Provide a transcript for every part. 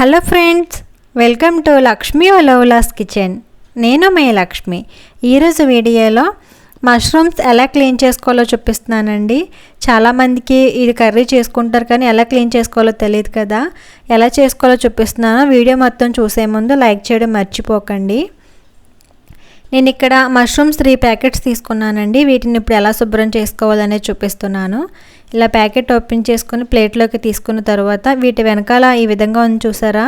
Hello friends, welcome to Lakshmi Olavulas kitchen. నేను మీ లక్ష్మి. ఈరోజు వీడియోలో మష్రూమ్స్ ఎలా క్లీన్ చేసుకోవాలో చూపిస్తున్నానండి. చాలామందికి ఇది కర్రీ చేసుకుంటారు కానీ ఎలా క్లీన్ చేసుకోవాలో తెలియదు కదా. ఎలా చేసుకోవాలో చూపిస్తున్నాను. వీడియో మొత్తం చూసే ముందు లైక్ చేయడం మర్చిపోకండి. నేను ఇక్కడ మష్రూమ్స్ 3 ప్యాకెట్స్ తీసుకున్నానండి. వీటిని ఇప్పుడు ఎలా శుభ్రం చేసుకోవాలనేది చూపిస్తున్నాను. ఇలా ప్యాకెట్ ఓపెన్ చేసుకుని ప్లేట్లోకి తీసుకున్న తర్వాత వీటి వెనకాల ఈ విధంగా ఉంది చూసారా,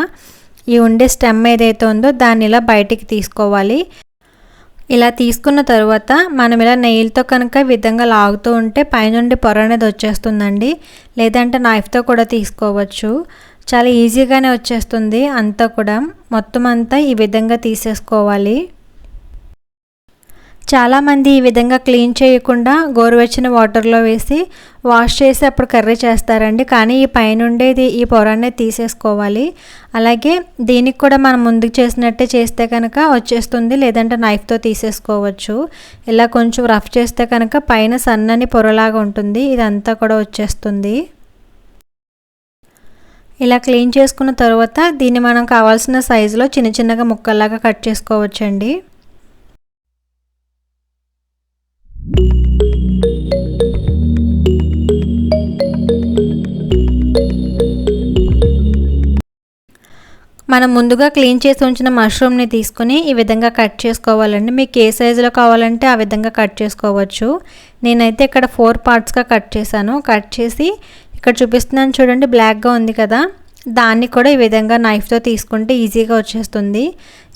ఈ ఉండే స్టెమ్ ఏదైతే ఉందో దాన్ని ఇలా బయటికి తీసుకోవాలి. ఇలా తీసుకున్న తర్వాత మనం ఇలా నెయిల్తో కనుక ఈ విధంగా లాగుతూ ఉంటే పైనుండి పొర అనేది వచ్చేస్తుందండి. లేదంటే నైఫ్తో కూడా తీసుకోవచ్చు. చాలా ఈజీగానే వచ్చేస్తుంది. అంతా కూడా మొత్తం అంతా ఈ విధంగా తీసేసుకోవాలి. చాలామంది ఈ విధంగా క్లీన్ చేయకుండా గోరువెచ్చని వాటర్లో వేసి వాష్ చేసి అప్పుడు కర్రీ చేస్తారండి. కానీ ఈ పైన ఉండేది ఈ పొర అనేది తీసేసుకోవాలి. అలాగే దీనికి కూడా మనం ముందుకు చేసినట్టే చేస్తే కనుక వచ్చేస్తుంది. లేదంటే నైఫ్తో తీసేసుకోవచ్చు. ఇలా కొంచెం రఫ్ చేస్తే కనుక పైన సన్నని పొరలాగా ఉంటుంది. ఇదంతా కూడా వచ్చేస్తుంది. ఇలా క్లీన్ చేసుకున్న తర్వాత దీన్ని మనం కావాల్సిన సైజులో చిన్న చిన్నగా ముక్కల్లాగా కట్ చేసుకోవచ్చండి. మనం ముందుగా క్లీన్ చేసి ఉంచిన మష్రూమ్ని తీసుకుని ఈ విధంగా కట్ చేసుకోవాలండి. మీకు ఏ సైజులో కావాలంటే ఆ విధంగా కట్ చేసుకోవచ్చు. నేనైతే ఇక్కడ 4 పార్ట్స్గా కట్ చేశాను. కట్ చేసి ఇక్కడ చూపిస్తున్నాను చూడండి, బ్లాక్గా ఉంది కదా, దాన్ని కూడా ఈ విధంగా నైఫ్తో తీసుకుంటే ఈజీగా వచ్చేస్తుంది.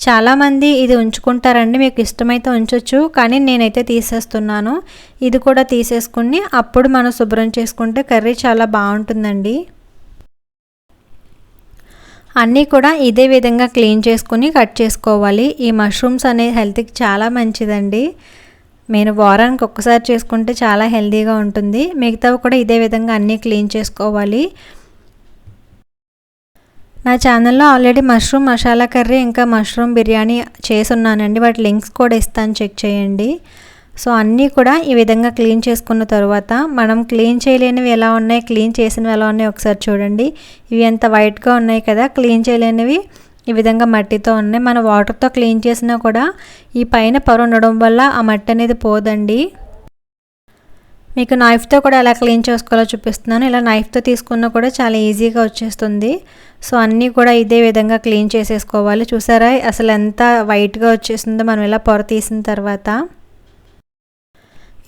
చాలామంది ఇది ఉంచుకుంటారండి. మీకు ఇష్టమైతే ఉంచవచ్చు, కానీ నేనైతే తీసేస్తున్నాను. ఇది కూడా తీసేసుకుని అప్పుడు మనం శుభ్రం చేసుకుంటే కర్రీ చాలా బాగుంటుందండి. అన్నీ కూడా ఇదే విధంగా క్లీన్ చేసుకుని కట్ చేసుకోవాలి. ఈ మష్రూమ్స్ అనే హెల్త్కి చాలా మంచిదండి. నేను వారానికి ఒక్కసారి చేసుకుంటే చాలా హెల్తీగా ఉంటుంది. మిగతావి కూడా ఇదే విధంగా అన్నీ క్లీన్ చేసుకోవాలి. నా ఛానల్లో ఆల్రెడీ మష్రూమ్ మసాలా కర్రీ ఇంకా మష్రూమ్ బిర్యానీ చేసున్నానండి. వాటి లింక్స్ కూడా ఇస్తాను, చెక్ చేయండి. సో అన్నీ కూడా ఈ విధంగా క్లీన్ చేసుకున్న తర్వాత మనం క్లీన్ చేయలేనివి ఎలా ఉన్నాయి, క్లీన్ చేసినవి ఎలా ఉన్నాయి ఒకసారి చూడండి. ఇవి ఎంత వైట్గా ఉన్నాయి కదా. క్లీన్ చేయలేనివి ఈ విధంగా మట్టితో ఉన్నాయి. మన వాటర్తో క్లీన్ చేసినా కూడా ఈ పైన పొర ఉండడం వల్ల ఆ మట్టి అనేది పోదండి. మీకు నైఫ్తో కూడా ఎలా క్లీన్ చేసుకోవాలో చూపిస్తున్నాను. ఇలా నైఫ్తో తీసుకున్నా కూడా చాలా ఈజీగా వచ్చేస్తుంది. సో అన్నీ కూడా ఇదే విధంగా క్లీన్ చేసేసుకోవాలి. చూసారా అసలు ఎంత వైట్గా వచ్చేసిందో మనం ఇలా పొర తీసిన తర్వాత.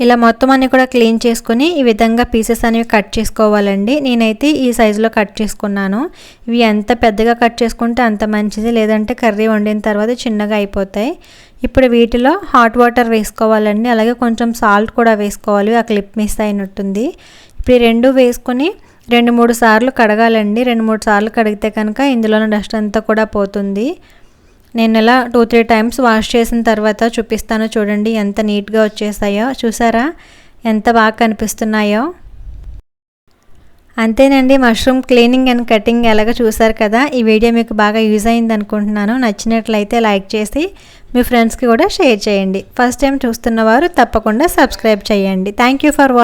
ఇలా మొత్తం అన్నీ కూడా క్లీన్ చేసుకుని ఈ విధంగా పీసెస్ అనేవి కట్ చేసుకోవాలండి. నేనైతే ఈ సైజులో కట్ చేసుకున్నాను. ఇవి ఎంత పెద్దగా కట్ చేసుకుంటే అంత మంచిది, లేదంటే కర్రీ వండిన తర్వాత చిన్నగా అయిపోతాయి. ఇప్పుడు వీటిలో హాట్ వాటర్ వేసుకోవాలండి. అలాగే కొంచెం సాల్ట్ కూడా వేసుకోవాలి. ఆ క్లిప్ మిస్ అయినట్టుంది. ఇప్పుడు ఈ 2 వేసుకొని 2-3 సార్లు కడగాలండి. 2-3 సార్లు కడిగితే కనుక ఇందులోని డస్ట్ అంతా కూడా పోతుంది. నేను ఇలా 2-3 టైమ్స్ వాష్ చేసిన తర్వాత చూపిస్తాను చూడండి ఎంత నీట్గా వచ్చేసాయో. చూసారా ఎంత బాగా కనిపిస్తున్నాయో. అంతేనండి, మష్రూమ్ క్లీనింగ్ అండ్ కటింగ్ ఎలాగో చూసారు కదా. ఈ వీడియో మీకు బాగా యూజ్ అయింది అనుకుంటున్నాను. నచ్చినట్లయితే లైక్ చేసి మీ ఫ్రెండ్స్కి కూడా షేర్ చేయండి. ఫస్ట్ టైం చూస్తున్న వారు తప్పకుండా సబ్స్క్రైబ్ చేయండి. Thank you for watching.